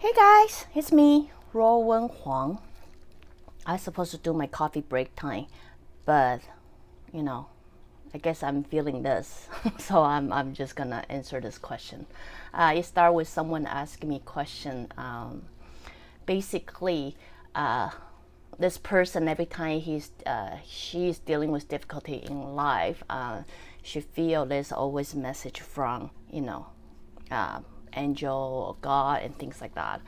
Hey guys, it's me, Ruowen Huang. I was supposed to do my coffee break time, but I guess I'm feeling this, so I'm just gonna answer this question. It started with someone asking me a question. Basically, this person, every time she's dealing with difficulty in life, she feel there's always a message from angel or God and things like that,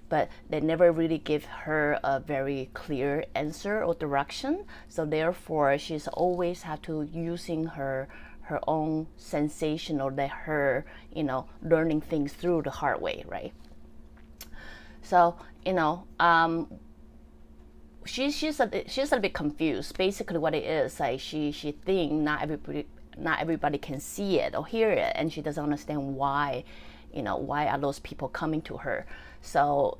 but they never really give her a very clear answer or direction. So therefore, she's always have to using her own sensation, or let her learning things through the hard way, right? So she's a little bit confused. Basically, what it is, like she think not everybody can see it or hear it, and she doesn't understand why why are those people coming to her. So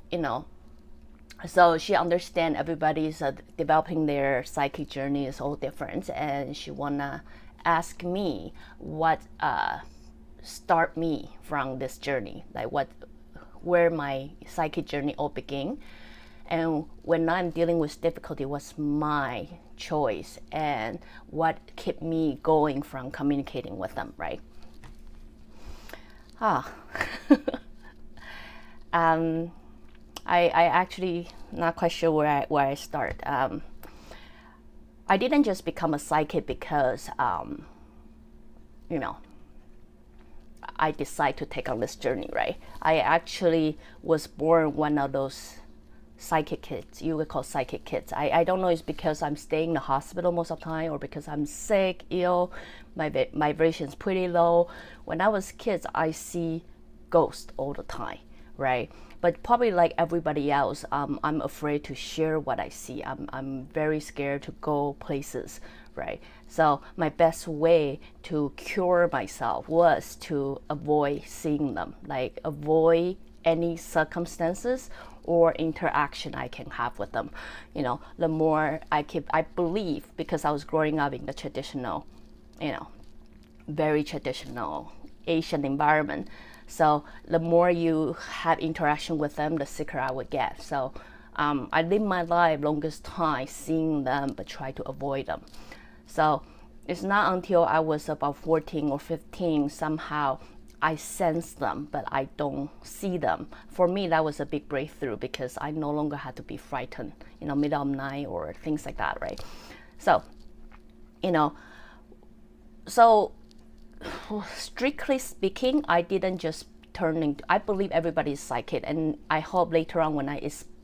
so she understand everybody's developing their psychic journey is all different, and she wanna ask me what start me from this journey, like where my psychic journey all begin, and when I'm dealing with difficulty, what's my choice and what kept me going from communicating with them, right? I actually not quite sure where I start. I didn't just become a psychic because I decided to take on this journey, right? I actually was born one of those psychic kids. You would call psychic kids. I don't know, it's because I'm staying in the hospital most of the time, or because I'm sick, ill, my vibration's pretty low. When I was kids, I see ghosts all the time, right? But probably like everybody else, I'm afraid to share what I see. I'm very scared to go places, right? So my best way to cure myself was to avoid seeing them, like avoid any circumstances or interaction I can have with them. The more I believe, because I was growing up in the traditional, very traditional Asian environment. So the more you have interaction with them, the sicker I would get. So I lived my life longest time seeing them, but try to avoid them. So it's not until I was about 14 or 15, somehow I sense them, but I don't see them. For me, that was a big breakthrough, because I no longer had to be frightened, middle of night or things like that, right? So, so strictly speaking, I didn't just turn into, I believe everybody is psychic, and I hope later on when I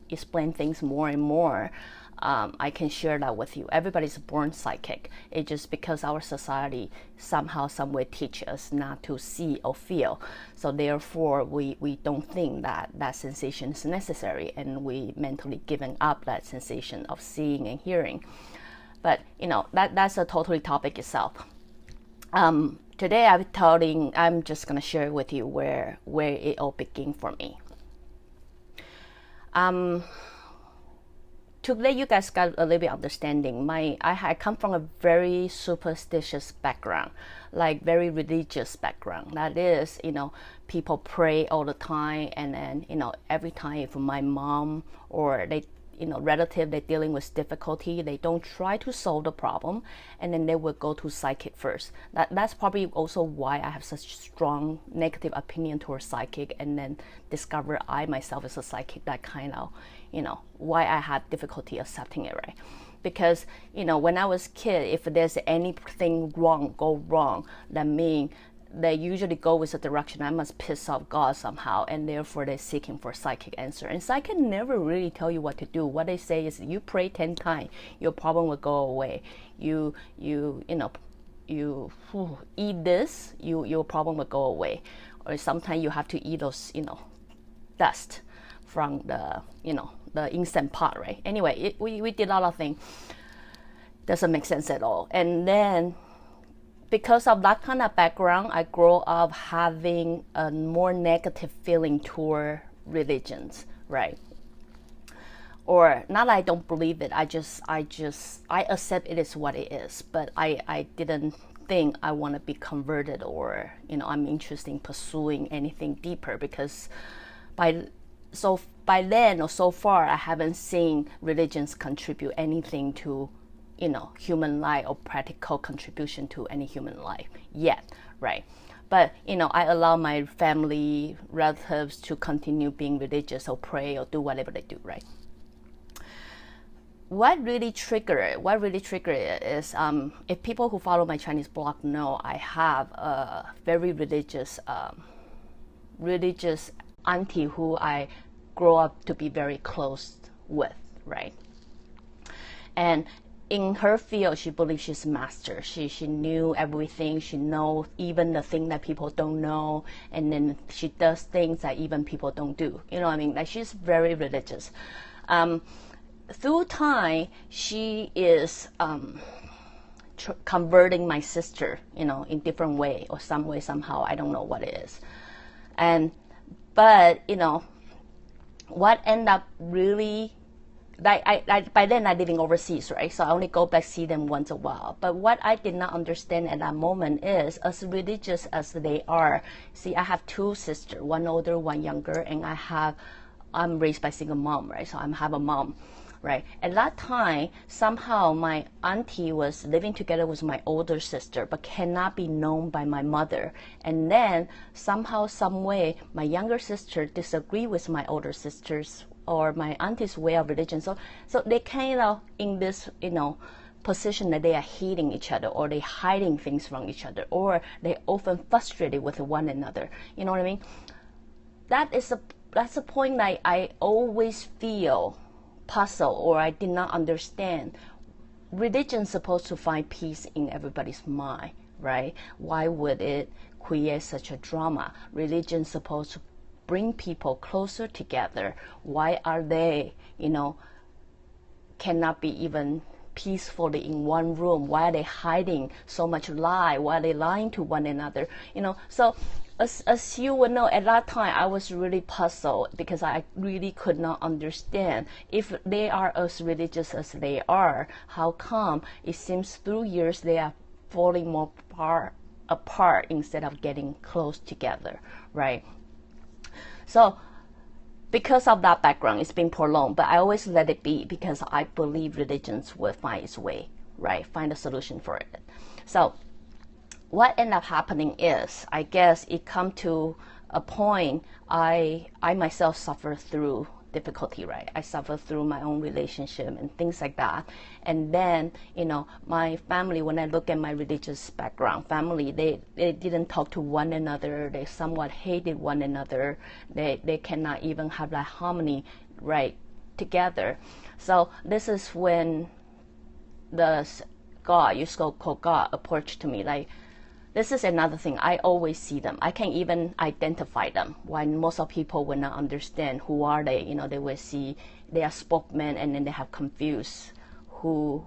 explain things more and more, I can share that with you. Everybody's born psychic. It's just because our society somehow, some way teach us not to see or feel. So therefore, we don't think that sensation is necessary, and we mentally giving up that sensation of seeing and hearing. But that's a totally topic itself. Today I'm just gonna share with you where it all began for me. To let you guys get a little bit understanding, I come from a very superstitious background, like very religious background. That is, people pray all the time, and then every time if my mom or relative, they're dealing with difficulty, they don't try to solve the problem, and then they will go to psychic first. That's probably also why I have such strong negative opinion towards psychic, and then discover I myself as a psychic. That kind of why I had difficulty accepting it, right? Because when I was a kid, if there's anything go wrong, that means they usually go with a direction I must piss off God somehow, and therefore they're seeking for psychic answer. And psychic never really tell you what to do. What they say is, you pray 10 times, your problem will go away. You eat this, your problem will go away. Or sometimes you have to eat those dust from the the incense pot, right? Anyway, we did a lot of things. Doesn't make sense at all. And then, because of that kind of background, I grew up having a more negative feeling toward religions, right? Or not that I don't believe it, I accept it is what it is, but I didn't think I want to be converted, or I'm interested in pursuing anything deeper, because by so by then or so far, I haven't seen religions contribute anything to, human life or practical contribution to any human life yet, right? But, I allow my family, relatives to continue being religious or pray or do whatever they do, right? What really triggered it is, if people who follow my Chinese blog know, I have a very religious auntie who I grow up to be very close with, right? And in her field, she believes she's a master. She knew everything. She knows even the thing that people don't know. And then she does things that even people don't do. You know what I mean? Like, she's very religious. Through time, she is converting my sister, in different way or some way, somehow. I don't know what it is. But, what ended up really, by then I'm living overseas, right? So I only go back see them once a while. But what I did not understand at that moment is, as religious as they are, see, I have two sisters, one older, one younger, and I'm raised by a single mom, right? So I have a mom, right? At that time, somehow my auntie was living together with my older sister, but cannot be known by my mother. And then somehow, some way, my younger sister disagreed with my older sisters or my auntie's way of religion. So they kind of in this, position that they are hating each other, or they hiding things from each other, or they often frustrated with one another. You know what I mean? That's the point that I always feel puzzled, or I did not understand. Religion's supposed to find peace in everybody's mind, right? Why would it create such a drama? Religion's supposed to bring people closer together. Why are they, cannot be even peacefully in one room? Why are they hiding so much lie? Why are they lying to one another? So as you would know, at that time I was really puzzled, because I really could not understand, if they are as religious as they are, how come it seems through years they are falling more apart instead of getting close together, right? So because of that background, it's been prolonged, but I always let it be, because I believe religions will find its way, right? Find a solution for it. So what ended up happening is, I guess it come to a point, I myself suffer through difficulty, right? I suffer through my own relationship and things like that. And then, my family, when I look at my religious background, family, they didn't talk to one another. They somewhat hated one another. They cannot even have that harmony, right, together. So this is when the God, you call God, approached to me. Like, this is another thing. I always see them. I can't even identify them. Why most of people will not understand who are they. They will see they are spokesmen, and then they have confused who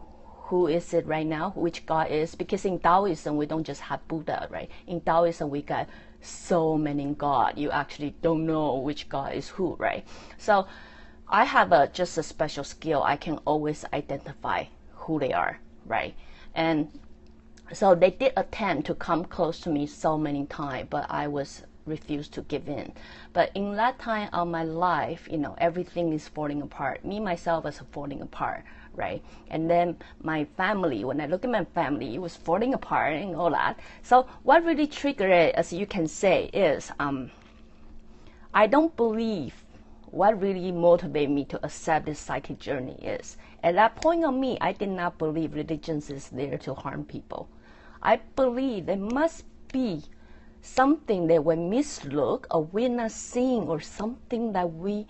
is it right now, which God is. Because in Taoism, we don't just have Buddha, right? In Taoism, we got so many God. You actually don't know which God is who, right? So I have just a special skill. I can always identify who they are, right? And so they did attempt to come close to me so many times, but I refused to give in. But in that time of my life, everything is falling apart. Me, myself, was falling apart, right? And then my family, when I look at my family, it was falling apart and all that. So what really triggered it, as you can say, is I don't believe what really motivated me to accept this psychic journey is, at that point of me, I did not believe religion is there to harm people. I believe there must be something that we mislook, or we're not seeing, or something that we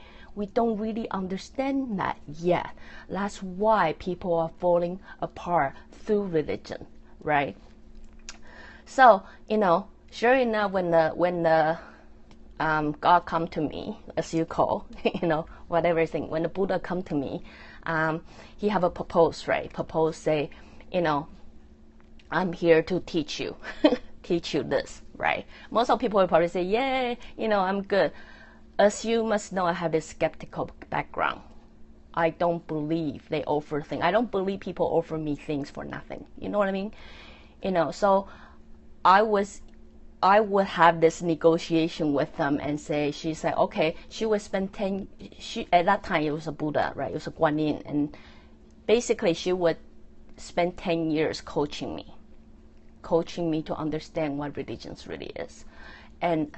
don't really understand that yet. That's why people are falling apart through religion, right? So, sure enough, when the God come to me, as you call, whatever thing, when the Buddha come to me, he have a purpose, right? Purpose say, I'm here to teach you, teach you this, right? Most of people will probably say, yeah, I'm good. As you must know, I have this skeptical background. I don't believe they offer things. I don't believe people offer me things for nothing. You know what I mean? So I was I would have this negotiation with them and say, she said, okay, she would spend at that time it was a Buddha, right? It was a Guan Yin. And basically she would spend 10 years coaching me to understand what religion really is. And,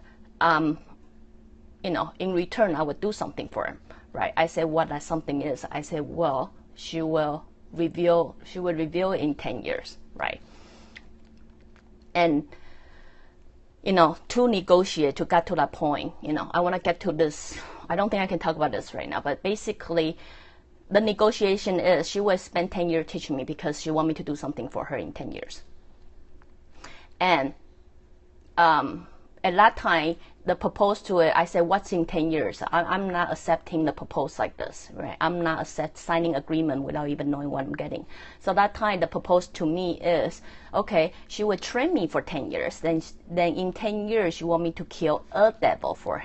in return, I would do something for him, right? I said, what that something is. I said, well, she will reveal in 10 years, right? And, to negotiate, to get to that point, I want to get to this. I don't think I can talk about this right now, but basically the negotiation is she will spend 10 years teaching me because she wants me to do something for her in 10 years. And at that time, the proposal to it, I said, what's in 10 years? I'm not accepting the proposal like this, right? I'm not signing agreement without even knowing what I'm getting. So that time, the proposal to me is, okay, she would train me for 10 years. Then in 10 years, she want me to kill a devil for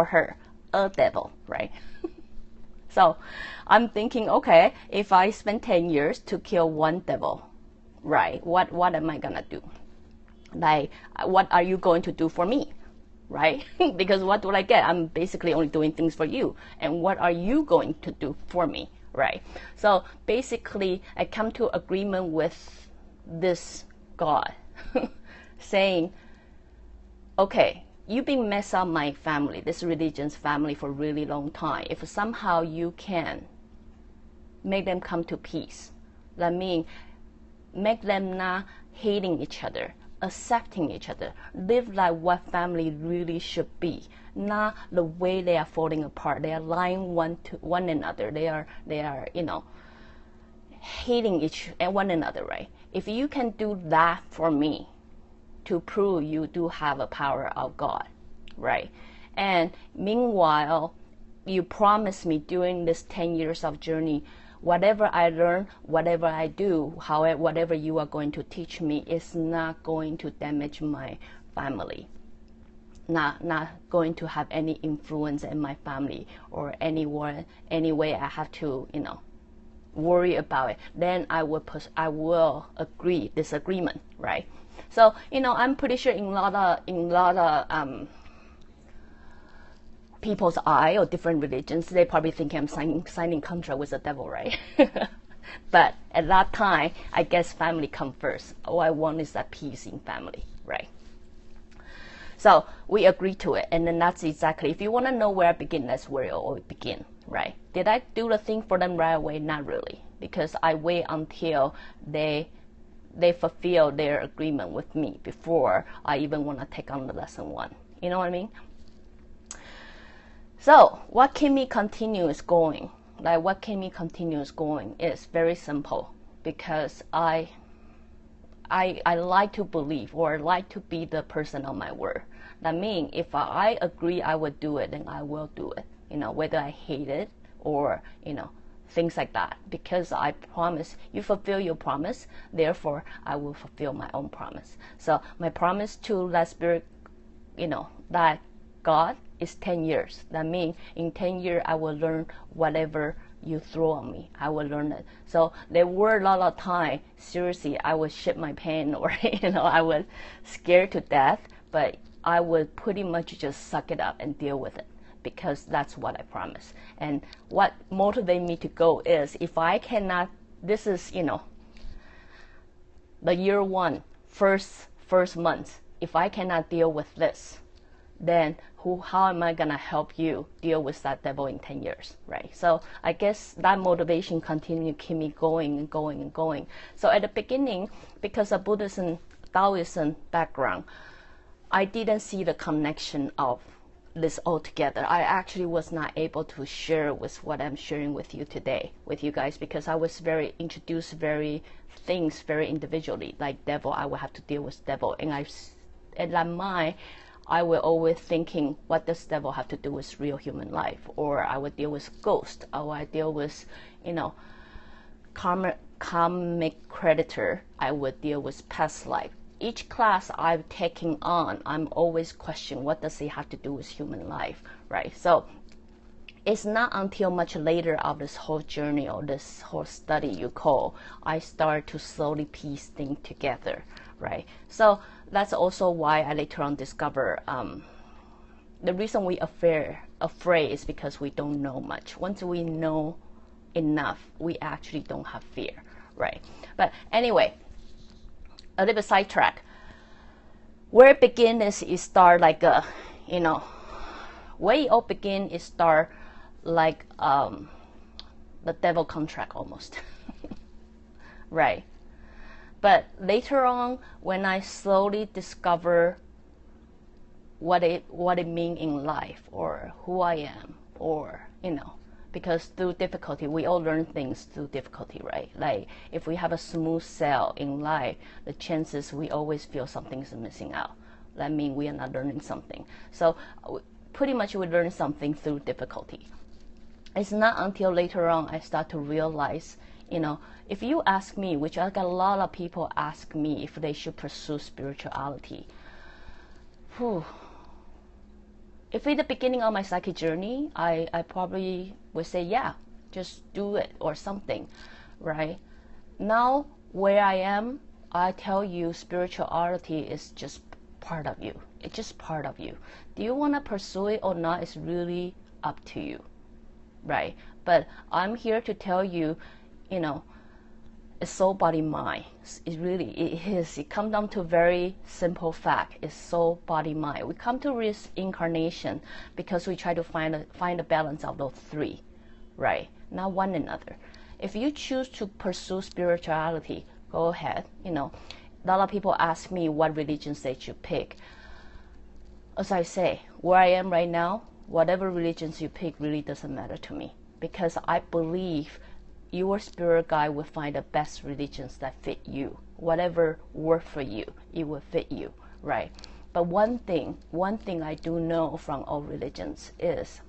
her, a devil, right? So I'm thinking, okay, if I spend 10 years to kill one devil, right, what am I gonna do? Like, what are you going to do for me, right? Because what will I get? I'm basically only doing things for you. And what are you going to do for me, right? So basically, I come to agreement with this God saying, okay, you've been mess up my family, this religion's family, for a really long time. If somehow you can make them come to peace, that means make them not hating each other, accepting each other, live like what family really should be, not the way they are falling apart. They are lying one to one another. They are hating one another, right? If you can do that for me, to prove you do have a power of God, right? And meanwhile, you promise me during this 10 years of journey, whatever I learn, whatever I do, however, whatever you are going to teach me is not going to damage my family, not going to have any influence in my family or any way I have to, worry about it. Then I will agree this agreement, right? So, I'm pretty sure in a lot of people's eye or different religions, they probably think I'm signing contract with the devil, right? But at that time, I guess family comes first. All I want is that peace in family, right? So we agree to it, and then that's exactly, if you want to know where I begin, that's where it all begin, right? Did I do the thing for them right away? Not really, because I wait until they fulfill their agreement with me before I even want to take on the lesson one. You know what I mean? So what keep me continuous going? Like, what keep me continuous going is very simple, because I like to believe, or like to be the person of my word. That means if I agree I would do it, then I will do it. Whether I hate it or things like that. Because I promise, you fulfill your promise, therefore I will fulfill my own promise. So my promise to that spirit, that God, is 10 years. That means in 10 years I will learn whatever you throw on me. I will learn it. So there were a lot of time, seriously, I would shit my pants, or I was scared to death, but I would pretty much just suck it up and deal with it, because that's what I promised. And what motivated me to go is, if I cannot, this is the year one, first month, if I cannot deal with this, then how am I gonna help you deal with that devil in 10 years, right? So I guess that motivation continued to keep me going and going and going. So at the beginning, because of Buddhism, Taoism background, I didn't see the connection of this altogether. I actually was not able to share with what I'm sharing with you today, with you guys, because I was introduced very individually. Like devil, I will have to deal with devil, and in that mind, I will always thinking, what does devil have to do with real human life? Or I would deal with ghost, or I deal with, karmic creditor. I would deal with past life. Each class I'm taking on, I'm always questioning, what does it have to do with human life, right? So it's not until much later of this whole journey or this whole study I start to slowly piece things together, right? So that's also why I later on discover the reason we afraid is because we don't know much. Once we know enough, we actually don't have fear, right? But anyway, a little bit sidetrack. Where it begin is it start like a, where it all begin is start like the devil contract almost, right? But later on, when I slowly discover what it means in life, or who I am, or because through difficulty, we all learn things through difficulty, right? Like if we have a smooth sail in life, the chances we always feel something's missing out. That means we are not learning something. So pretty much we learn something through difficulty. It's not until later on I start to realize, if you ask me, which I got a lot of people ask me if they should pursue spirituality. If in the beginning of my psychic journey, I probably would say, yeah, just do it or something, right? Now, where I am, I tell you spirituality is just part of you. It's just part of you. Do you want to pursue it or not? It's really up to you, right? But I'm here to tell you, it's soul, body, mind. It really is. It comes down to a very simple fact. It's soul, body, mind. We come to this incarnation because we try to find a balance of those three, right? Not one another. If you choose to pursue spirituality, go ahead. A lot of people ask me what religions they should pick. As I say, where I am right now, whatever religions you pick really doesn't matter to me, because I believe your spirit guide will find the best religions that fit you. Whatever works for you, it will fit you, right? But one thing I do know from all religions is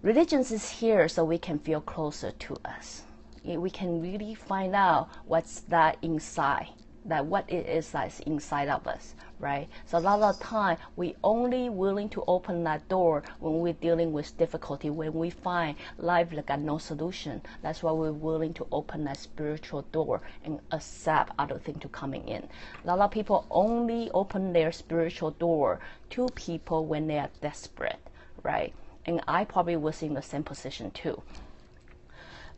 religions is here so we can feel closer to us. We can really find out what's that inside, that what it is that's inside of us, right? So a lot of time we only willing to open that door when we're dealing with difficulty, when we find life like got no solution. That's why we're willing to open that spiritual door and accept other things to coming in. A lot of people only open their spiritual door to people when they are desperate, right? And I probably was in the same position too.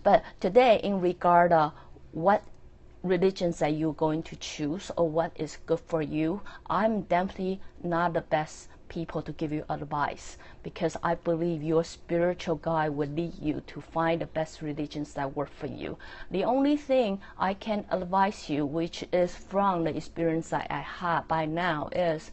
But today, in regard of what religions that you're going to choose or what is good for you, I'm definitely not the best people to give you advice, because I believe your spiritual guide will lead you to find the best religions that work for you. The only thing I can advise you, which is from the experience that I have by now, is,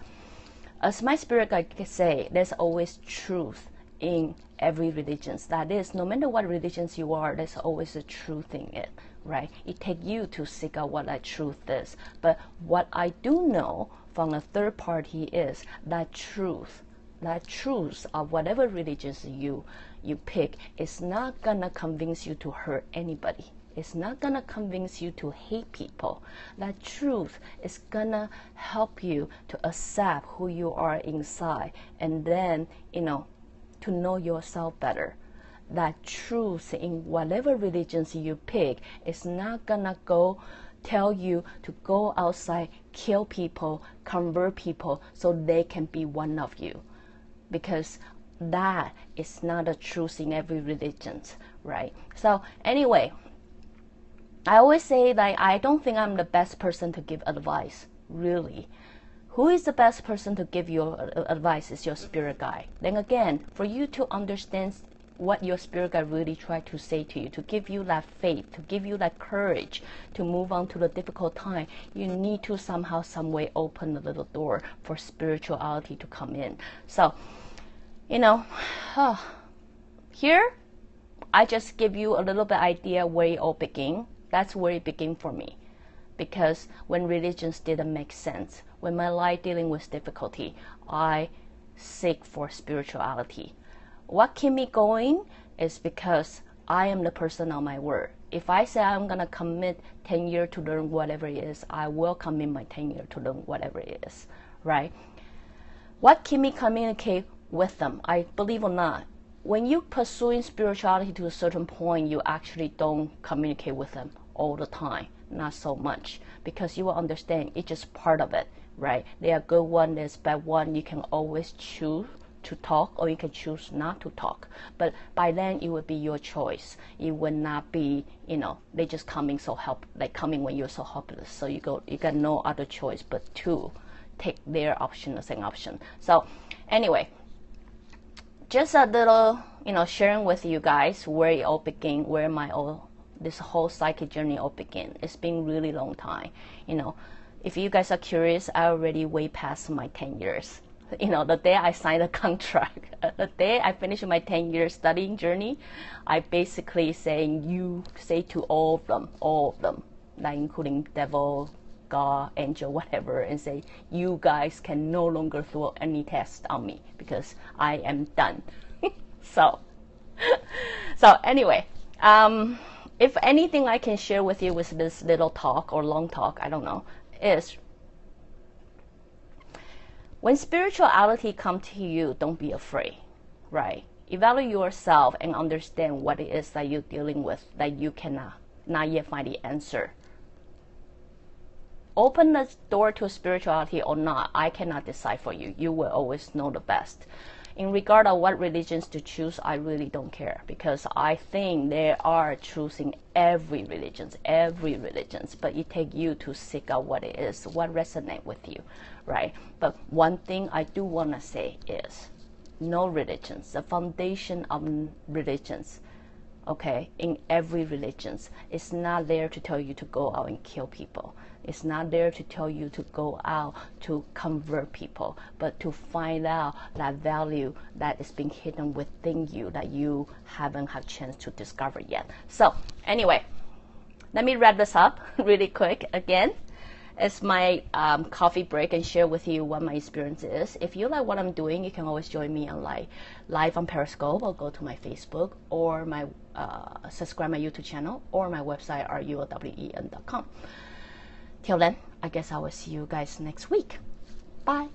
as my spirit guide can say, there's always truth in every religion. That is, no matter what religions you are, there's always a truth in it, right? It takes you to seek out what that truth is. But what I do know from a third party is that truth of whatever religions you pick is not gonna convince you to hurt anybody. It's not gonna convince you to hate people. That truth is gonna help you to accept who you are inside, and then, to know yourself better. That truth in whatever religions you pick is not gonna go tell you to go outside, kill people, convert people so they can be one of you, because that is not the truth in every religion, right? So anyway, I always say that I don't think I'm the best person to give advice, really. Who is the best person to give you advice is your spirit guide. Then again, for you to understand what your spirit guide really tried to say to you, to give you that faith, to give you that courage to move on to the difficult time, you need to somehow, some way open the little door for spirituality to come in. So, here, I just give you a little bit idea where it all began. That's where it began for me. Because when religions didn't make sense, when my life dealing with difficulty, I seek for spirituality. What keep me going is because I am the person on my word. If I say I'm going to commit 10 years to learn whatever it is, I will commit my 10 years to learn whatever it is, right? What keep me communicate with them? I believe or not, when you pursuing spirituality to a certain point, you actually don't communicate with them all the time. not so much, because you will understand it's just part of it, right? There are good one, there's bad one. You can always choose to talk, or you can choose not to talk. But by then, it would be your choice. It would not be, they just coming coming when you're so helpless. So you got no other choice but to take their option as an option. So anyway, just a little, sharing with you guys where it all began, where this whole psychic journey all began. It's been really long time. If you guys are curious, I already way past my 10 years. The day I signed a contract, the day I finished my 10-year studying journey, I basically say to all of them, like including devil, God, angel, whatever, and say, you guys can no longer throw any test on me because I am done. So anyway, if anything I can share with you with this little talk or long talk, I don't know, is when spirituality comes to you, don't be afraid, right? Evaluate yourself and understand what it is that you're dealing with, that you cannot not yet find the answer. Open the door to spirituality or not, I cannot decide for you. You will always know the best. In regard of what religions to choose, I really don't care, because I think there are truths in every religion, but it takes you to seek out what it is, what resonates with you, right? But one thing I do want to say is, no religions, the foundation of religions, okay, in every religion, it's not there to tell you to go out and kill people. It's not there to tell you to go out to convert people, but to find out that value that is being hidden within you that you haven't had a chance to discover yet. So anyway, let me wrap this up really quick again. It's my coffee break and share with you what my experience is. If you like what I'm doing, you can always join me on live on Periscope, or go to my Facebook, or my subscribe my YouTube channel, or my website ruowen.com. Till then, I guess I will see you guys next week. Bye.